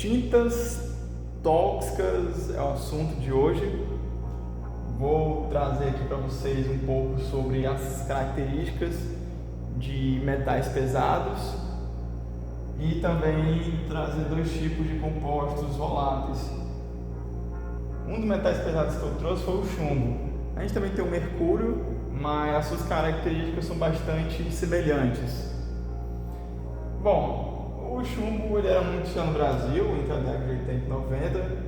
Tintas tóxicas é o assunto de hoje. Vou trazer aqui para vocês um pouco sobre as características de metais pesados e também trazer dois tipos de compostos voláteis. Um dos metais pesados que eu trouxe foi o chumbo. A gente também tem o mercúrio, mas as suas características são bastante semelhantes. Bom, o chumbo ele era muito usado no Brasil entre a década de 80 e 90.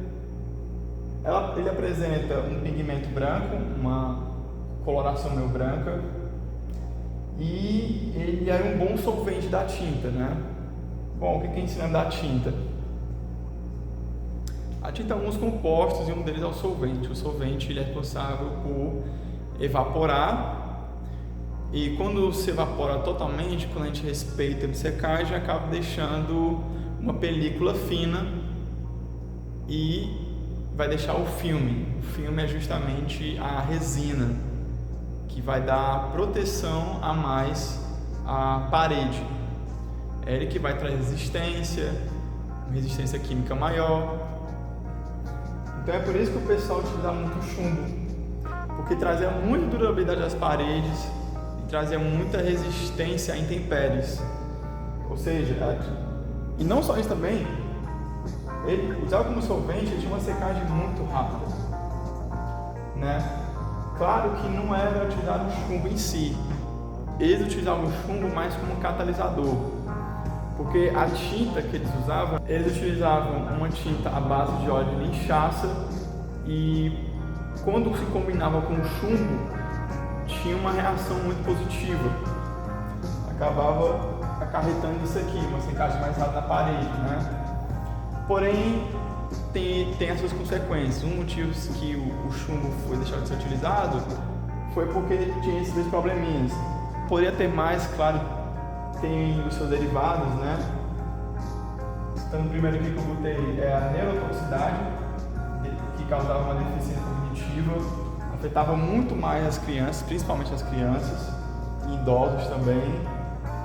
Ele apresenta um pigmento branco, uma coloração meio branca, e ele era um bom solvente da tinta, né? Bom, o que ensina da tinta? A tinta tem alguns compostos e um deles é o solvente. O solvente ele é responsável por evaporar, e quando se evapora totalmente, quando a gente respeita a secagem, acaba deixando uma película fina e vai deixar o filme. O filme é justamente a resina, que vai dar proteção a mais à parede. É ele que vai trazer resistência química maior. Então é por isso que o pessoal utilizava muito chumbo, porque trazia muita durabilidade às paredes e trazia muita resistência a intempéries. Ou seja, e não só isso também, ele usava como solvente, ele tinha uma secagem muito rápida, né? Claro que não era utilizado o chumbo em si, eles utilizavam o chumbo mais como catalisador, porque a tinta que eles utilizavam uma tinta à base de óleo de linhaça, e quando se combinava com o chumbo, tinha uma reação muito positiva, acabava acarretando isso aqui, uma secagem mais rápida na parede, né? Porém, tem as suas consequências. Um motivo que o chumbo foi deixado de ser utilizado foi porque ele tinha esses dois probleminhas. Poderia ter mais, claro, tem os seus derivados, né? Então, o primeiro aqui que eu botei é a neurotoxicidade, que causava uma deficiência cognitiva, afetava muito mais as crianças, principalmente as crianças, e idosos também,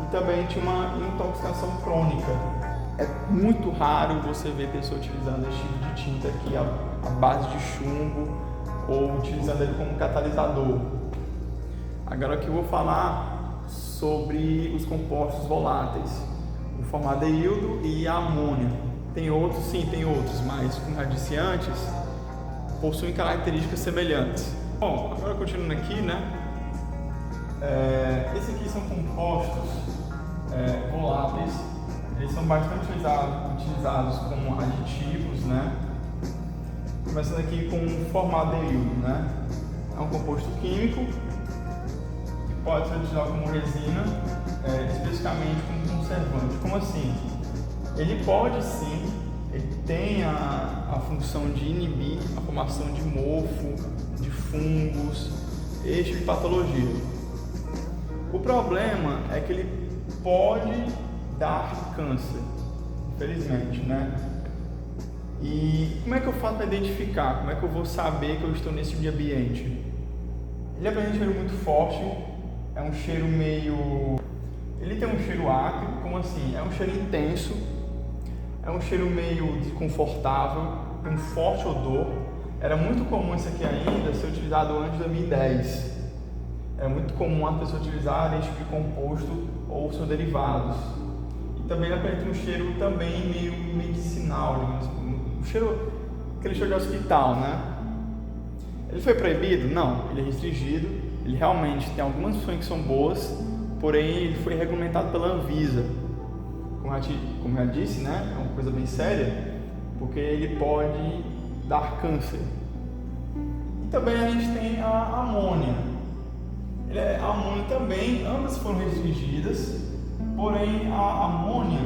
e também tinha uma intoxicação crônica. É muito raro você ver pessoa utilizando esse tipo de tinta aqui à base de chumbo ou utilizando ele como catalisador. Agora aqui eu vou falar sobre os compostos voláteis, o formaldeído e a amônia. Tem outros, sim, tem outros, mas como já disse antes, possuem características semelhantes. Bom, agora continuando aqui, né? Esses aqui são compostos voláteis. Eles são bastante utilizados como aditivos, né? Começando aqui com o formaldeído, né? É um composto químico que pode ser utilizado como resina, especificamente como conservante. Como assim? Ele pode sim, ele tem a função de inibir a formação de mofo, de fungos, esse tipo de patologia. O problema é que ele pode dar câncer, infelizmente, né? E como é que eu faço para identificar? Como é que eu vou saber que eu estou nesse tipo de ambiente? Ele apresenta um cheiro muito forte, é um cheiro meio... Ele tem um cheiro acre, como assim? É um cheiro intenso, é um cheiro meio desconfortável, tem um forte odor. Era muito comum isso aqui ainda ser utilizado antes de 2010. É muito comum as pessoas utilizarem esse tipo de composto ou seus derivados. Também ele apresenta um cheiro também meio medicinal, um cheiro, aquele cheiro de hospital, né? Ele foi proibido? Não, ele é restringido, ele realmente tem algumas funções que são boas, porém ele foi regulamentado pela Anvisa. Como já disse, né? É uma coisa bem séria, porque ele pode dar câncer. E também a gente tem a amônia. A amônia também, ambas foram restringidas. Porém, a amônia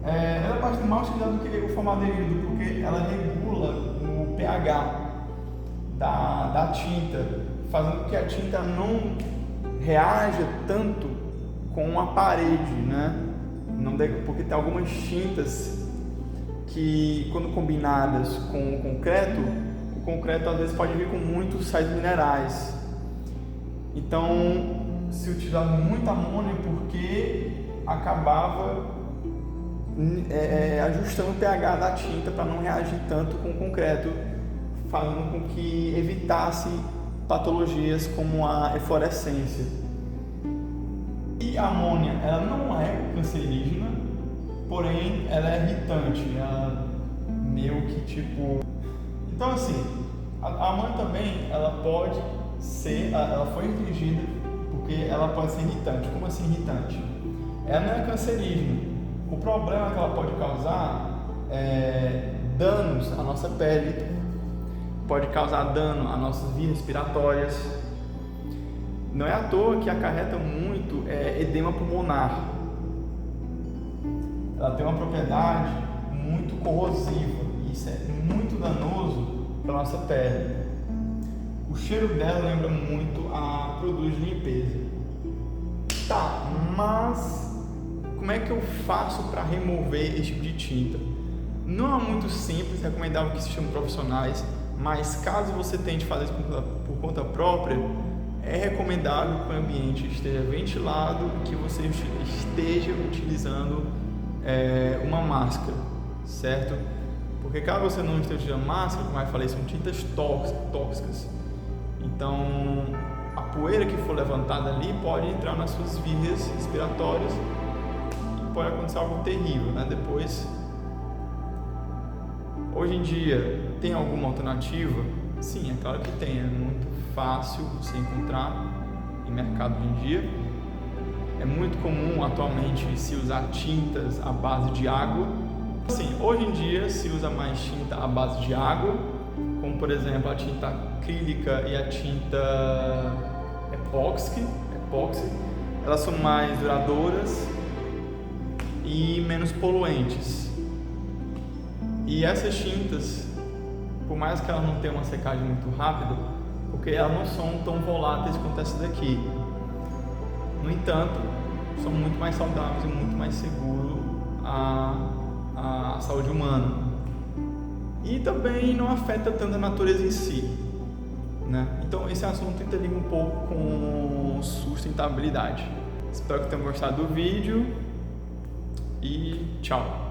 ela é bastante mais utilizada do que o formaldeído, porque ela regula o pH da tinta, fazendo com que a tinta não reaja tanto com a parede, né? Porque tem algumas tintas que, quando combinadas com o concreto às vezes pode vir com muitos sais minerais. Então, se utilizava muita amônia porque acabava ajustando o pH da tinta para não reagir tanto com o concreto, fazendo com que evitasse patologias como a eflorescência. E a amônia, ela não é cancerígena, porém ela é irritante, ela meio que tipo... Então assim, a amônia também, ela pode ser, ela foi dirigida porque ela pode ser irritante. Como assim irritante? Ela não é cancerígena. O problema que ela pode causar é danos à nossa pele, pode causar dano às nossas vias respiratórias. Não é à toa que acarreta muito edema pulmonar. Ela tem uma propriedade muito corrosiva, e isso é muito danoso para a nossa pele. O cheiro dela lembra muito a produtos de limpeza. Tá, mas como é que eu faço para remover esse tipo de tinta? Não é muito simples, recomendável que se chame profissionais, mas caso você tente fazer isso por conta própria, é recomendável que o ambiente esteja ventilado e que você esteja utilizando uma máscara, certo? Porque caso você não esteja utilizando máscara, como eu falei, são tintas tóxicas. Então, a poeira que for levantada ali pode entrar nas suas vias respiratórias e pode acontecer algo terrível, né? Depois, hoje em dia, tem alguma alternativa? Sim, é claro que tem. É muito fácil você encontrar em mercado hoje em dia. É muito comum atualmente se usar tintas à base de água. Assim, hoje em dia se usa mais tinta à base de água, como por exemplo a tinta acrílica e a tinta epóxi. Elas são mais duradouras e menos poluentes. E essas tintas, por mais que elas não tenham uma secagem muito rápida, porque elas não são tão voláteis quanto essa daqui. No entanto, são muito mais saudáveis e muito mais seguros à saúde humana. E também não afeta tanto a natureza em si, né? Então esse assunto interliga um pouco com sustentabilidade. Espero que tenham gostado do vídeo e tchau!